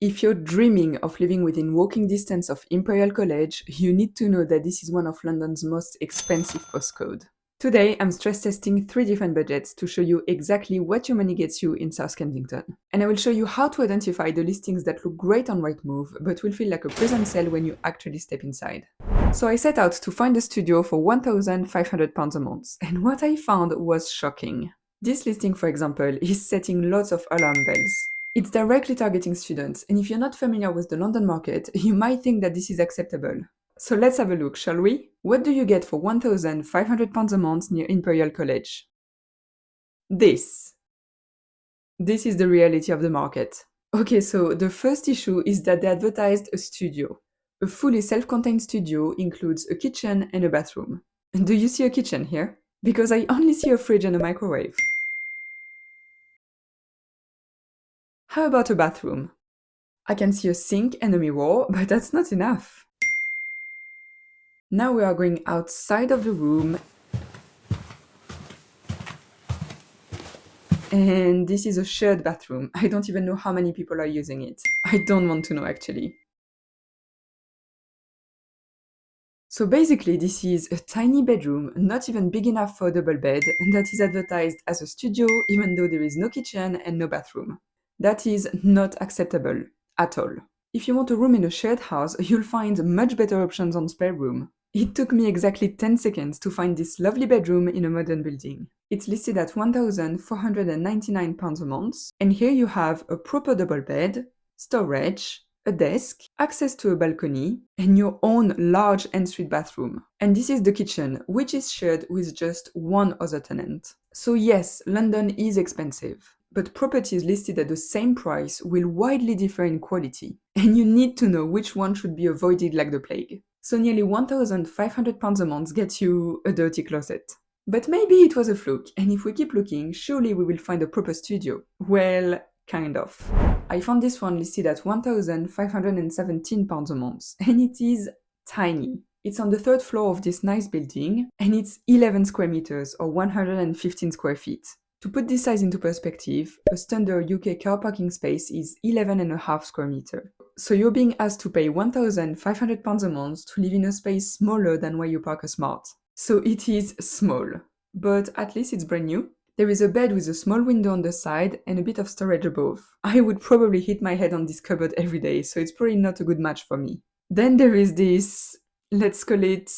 If you're dreaming of living within walking distance of Imperial College, you need to know that this is one of London's most expensive postcodes. Today, I'm stress testing 3 different budgets to show you exactly what your money gets you in South Kensington. And I will show you how to identify the listings that look great on Rightmove, but will feel like a prison cell when you actually step inside. So I set out to find a studio for £1,500 a month, and what I found was shocking. This listing, for example, is setting lots of alarm bells. It's directly targeting students, and if you're not familiar with the London market, you might think that this is acceptable. So let's have a look, shall we? What do you get for £1,500 a month near Imperial College? This. This is the reality of the market. Okay, so the first issue is that they advertised a studio. A fully self-contained studio includes a kitchen and a bathroom. Do you see a kitchen here? Because I only see a fridge and a microwave. How about a bathroom? I can see a sink and a mirror, but that's not enough. Now we are going outside of the room, and this is a shared bathroom. I don't even know how many people are using it. I don't want to know actually. So basically this is a tiny bedroom, not even big enough for a double bed, that is advertised as a studio even though there is no kitchen and no bathroom. That is not acceptable at all. If you want a room in a shared house, you'll find much better options on spare room. It took me exactly 10 seconds to find this lovely bedroom in a modern building. It's listed at £1,499 a month, and here you have a proper double bed, storage, a desk, access to a balcony, and your own large ensuite bathroom. And this is the kitchen, which is shared with just one other tenant. So yes, London is expensive, but properties listed at the same price will widely differ in quality, and you need to know which one should be avoided like the plague. So nearly £1,500 a month gets you a dirty closet. But maybe it was a fluke, and if we keep looking, surely we will find a proper studio. Well, kind of. I found this one listed at £1,517 a month, and it is tiny. It's on the 3rd floor of this nice building, and it's 11 square meters or 115 square feet. To put this size into perspective, a standard UK car parking space is 11.5 square meters. So you're being asked to pay £1,500 a month to live in a space smaller than where you park a smart. So it is small, but at least it's brand new. There is a bed with a small window on the side and a bit of storage above. I would probably hit my head on this cupboard every day, so it's probably not a good match for me. Then there is this, let's call it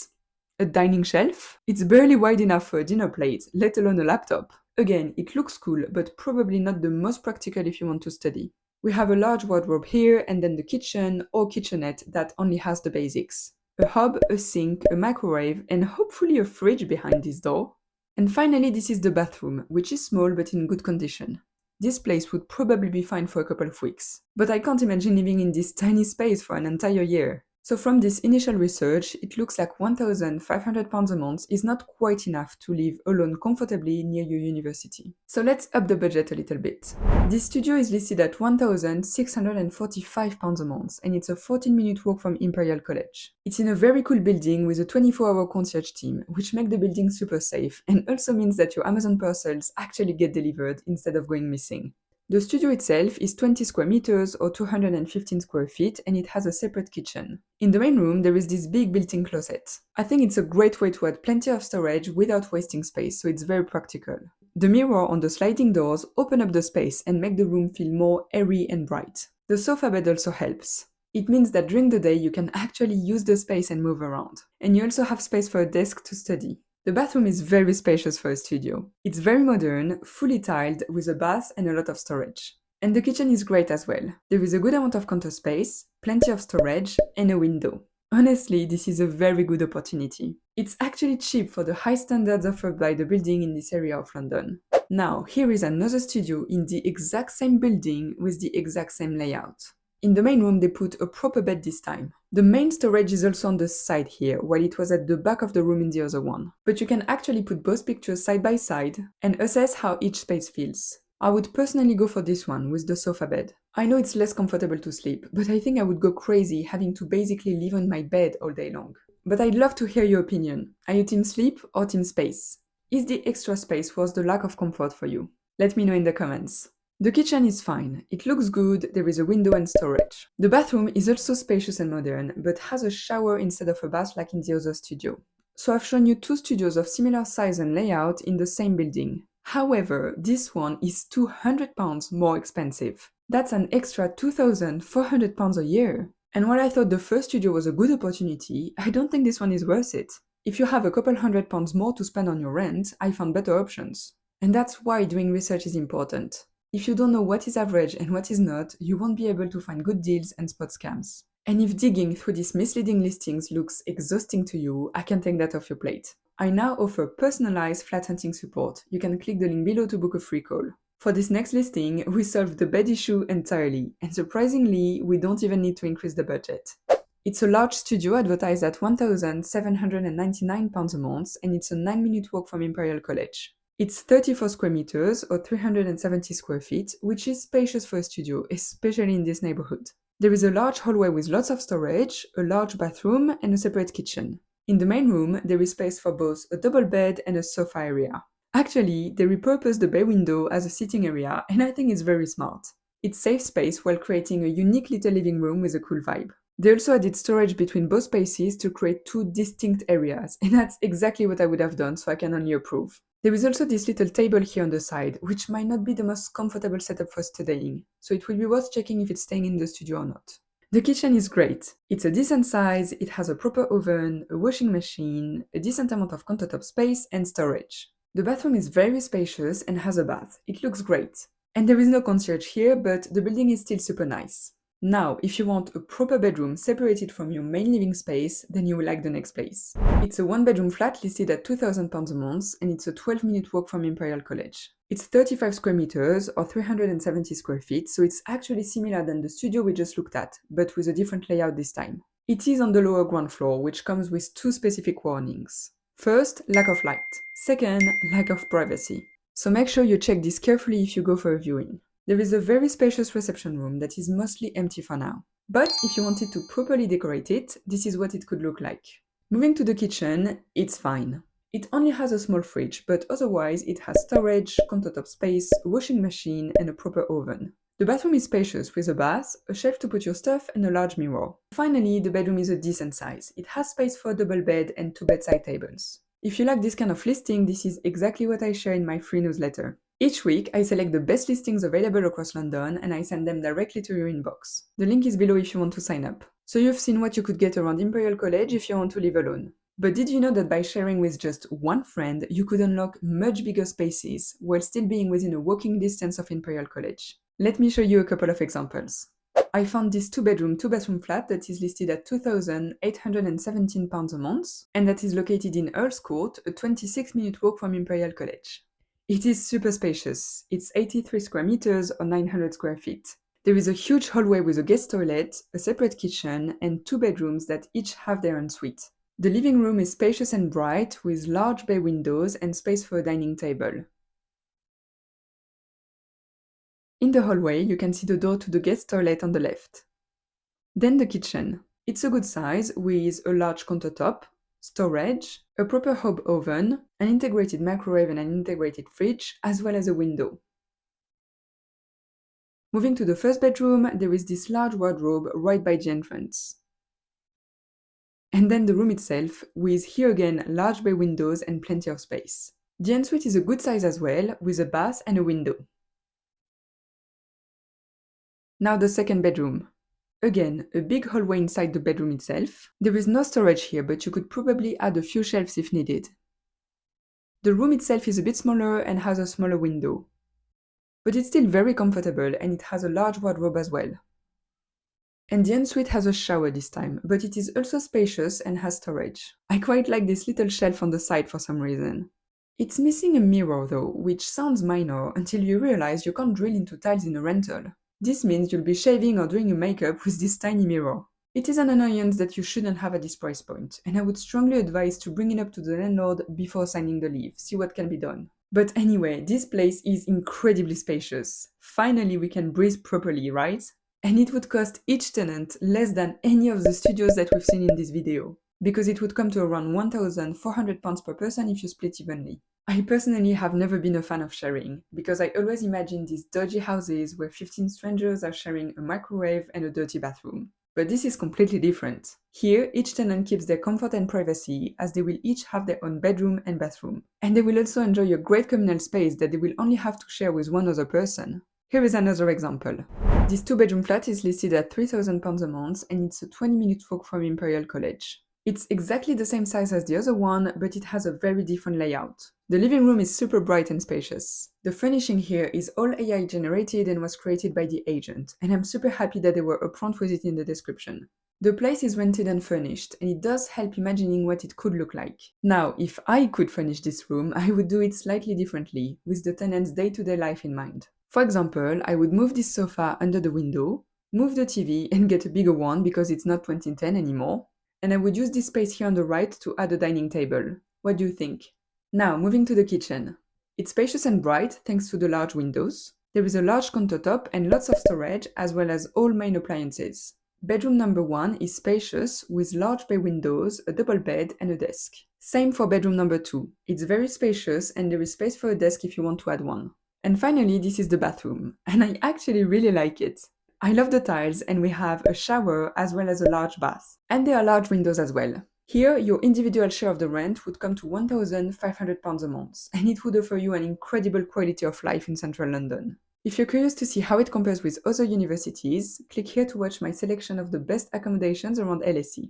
a dining shelf. It's barely wide enough for a dinner plate, let alone a laptop. Again, it looks cool, but probably not the most practical if you want to study. We have a large wardrobe here, and then the kitchen or kitchenette that only has the basics. A hob, a sink, a microwave, and hopefully a fridge behind this door. And finally, this is the bathroom, which is small but in good condition. This place would probably be fine for a couple of weeks, but I can't imagine living in this tiny space for an entire year. So from this initial research, it looks like £1,500 a month is not quite enough to live alone comfortably near your university. So let's up the budget a little bit. This studio is listed at £1,645 a month, and it's a 14-minute walk from Imperial College. It's in a very cool building with a 24-hour concierge team, which make the building super safe, and also means that your Amazon parcels actually get delivered instead of going missing. The studio itself is 20 square meters or 215 square feet, and it has a separate kitchen. In the main room, there is this big built-in closet. I think it's a great way to add plenty of storage without wasting space, so it's very practical. The mirror on the sliding doors open up the space and make the room feel more airy and bright. The sofa bed also helps. It means that during the day you can actually use the space and move around. And you also have space for a desk to study. The bathroom is very spacious for a studio. It's very modern, fully tiled, with a bath and a lot of storage. And the kitchen is great as well. There is a good amount of counter space, plenty of storage, and a window. Honestly, this is a very good opportunity. It's actually cheap for the high standards offered by the building in this area of London. Now, here is another studio in the exact same building with the exact same layout. In the main room, they put a proper bed this time. The main storage is also on the side here, while it was at the back of the room in the other one. But you can actually put both pictures side by side and assess how each space feels. I would personally go for this one with the sofa bed. I know it's less comfortable to sleep, but I think I would go crazy having to basically live on my bed all day long. But I'd love to hear your opinion. Are you team sleep or team space? Is the extra space worth the lack of comfort for you? Let me know in the comments. The kitchen is fine. It looks good, there is a window and storage. The bathroom is also spacious and modern, but has a shower instead of a bath like in the other studio. So I've shown you two studios of similar size and layout in the same building. However, this one is £200 more expensive. That's an extra £2,400 a year. And while I thought the first studio was a good opportunity, I don't think this one is worth it. If you have a couple £100 more to spend on your rent, I found better options. And that's why doing research is important. If you don't know what is average and what is not, you won't be able to find good deals and spot scams. And if digging through these misleading listings looks exhausting to you, I can take that off your plate. I now offer personalized flat hunting support. You can click the link below to book a free call. For this next listing, we solved the bed issue entirely, and surprisingly, we don't even need to increase the budget. It's a large studio advertised at £1,799 a month, and it's a 9-minute walk from Imperial College. It's 34 square meters or 370 square feet, which is spacious for a studio, especially in this neighborhood. There is a large hallway with lots of storage, a large bathroom, and a separate kitchen. In the main room, there is space for both a double bed and a sofa area. Actually, they repurposed the bay window as a sitting area, and I think it's very smart. It saves space while creating a unique little living room with a cool vibe. They also added storage between both spaces to create two distinct areas, and that's exactly what I would have done, so I can only approve. There is also this little table here on the side, which might not be the most comfortable setup for studying, so it will be worth checking if it's staying in the studio or not. The kitchen is great. It's a decent size, it has a proper oven, a washing machine, a decent amount of countertop space, and storage. The bathroom is very spacious and has a bath. It looks great. And there is no concierge here, but the building is still super nice. Now, if you want a proper bedroom separated from your main living space, then you will like the next place. It's a 1-bedroom flat listed at £2,000 a month, and it's a 12-minute walk from Imperial College. It's 35 square meters or 370 square feet, so it's actually similar than the studio we just looked at, but with a different layout this time. It is on the lower ground floor, which comes with two specific warnings. First, lack of light. Second, lack of privacy. So make sure you check this carefully if you go for a viewing. There is a very spacious reception room that is mostly empty for now. But if you wanted to properly decorate it, this is what it could look like. Moving to the kitchen, it's fine. It only has a small fridge, but otherwise it has storage, countertop space, a washing machine, and a proper oven. The bathroom is spacious with a bath, a shelf to put your stuff, and a large mirror. Finally, the bedroom is a decent size. It has space for a double bed and 2 bedside tables. If you like this kind of listing, this is exactly what I share in my free newsletter. Each week, I select the best listings available across London and I send them directly to your inbox. The link is below if you want to sign up. So you've seen what you could get around Imperial College if you want to live alone. But did you know that by sharing with just one friend, you could unlock much bigger spaces while still being within a walking distance of Imperial College? Let me show you a couple of examples. I found this 2-bedroom, 2-bathroom flat that is listed at £2,817 a month, and that is located in Earl's Court, a 26-minute walk from Imperial College. It is super spacious. It's 83 square meters or 900 square feet. There is a huge hallway with a guest toilet, a separate kitchen, and 2 bedrooms that each have their own suite. The living room is spacious and bright, with large bay windows and space for a dining table. In the hallway, you can see the door to the guest toilet on the left. Then the kitchen. It's a good size, with a large countertop, storage, a proper hob oven, an integrated microwave and an integrated fridge, as well as a window. Moving to the first bedroom, there is this large wardrobe right by the entrance. And then the room itself, with here again large bay windows and plenty of space. The ensuite is a good size as well, with a bath and a window. Now the second bedroom. Again, a big hallway inside the bedroom itself. There is no storage here, but you could probably add a few shelves if needed. The room itself is a bit smaller and has a smaller window. But it's still very comfortable and it has a large wardrobe as well. And the ensuite has a shower this time, but it is also spacious and has storage. I quite like this little shelf on the side for some reason. It's missing a mirror though, which sounds minor until you realize you can't drill into tiles in a rental. This means you'll be shaving or doing your makeup with this tiny mirror. It is an annoyance that you shouldn't have at this price point, and I would strongly advise to bring it up to the landlord before signing the lease, see what can be done. But anyway, this place is incredibly spacious. Finally we can breathe properly, right? And it would cost each tenant less than any of the studios that we've seen in this video, because it would come to around £1,400 per person if you split evenly. I personally have never been a fan of sharing, because I always imagine these dodgy houses where 15 strangers are sharing a microwave and a dirty bathroom. But this is completely different. Here, each tenant keeps their comfort and privacy, as they will each have their own bedroom and bathroom. And they will also enjoy a great communal space that they will only have to share with one other person. Here is another example. This 2-bedroom flat is listed at £3,000 a month, and it's a 20-minute walk from Imperial College. It's exactly the same size as the other one, but it has a very different layout. The living room is super bright and spacious. The furnishing here is all AI generated and was created by the agent, and I'm super happy that they were upfront with it in the description. The place is rented and furnished, and it does help imagining what it could look like. Now, if I could furnish this room, I would do it slightly differently, with the tenant's day-to-day life in mind. For example, I would move this sofa under the window, move the TV and get a bigger one because it's not 2010 anymore, and I would use this space here on the right to add a dining table. What do you think? Now, moving to the kitchen. It's spacious and bright thanks to the large windows. There is a large countertop and lots of storage, as well as all main appliances. Bedroom number 1 is spacious with large bay windows, a double bed and a desk. Same for bedroom number 2. It's very spacious and there is space for a desk if you want to add one. And finally, this is the bathroom, and I actually really like it. I love the tiles, and we have a shower as well as a large bath. And there are large windows as well. Here, your individual share of the rent would come to £1,500 a month, and it would offer you an incredible quality of life in central London. If you're curious to see how it compares with other universities, click here to watch my selection of the best accommodations around LSE.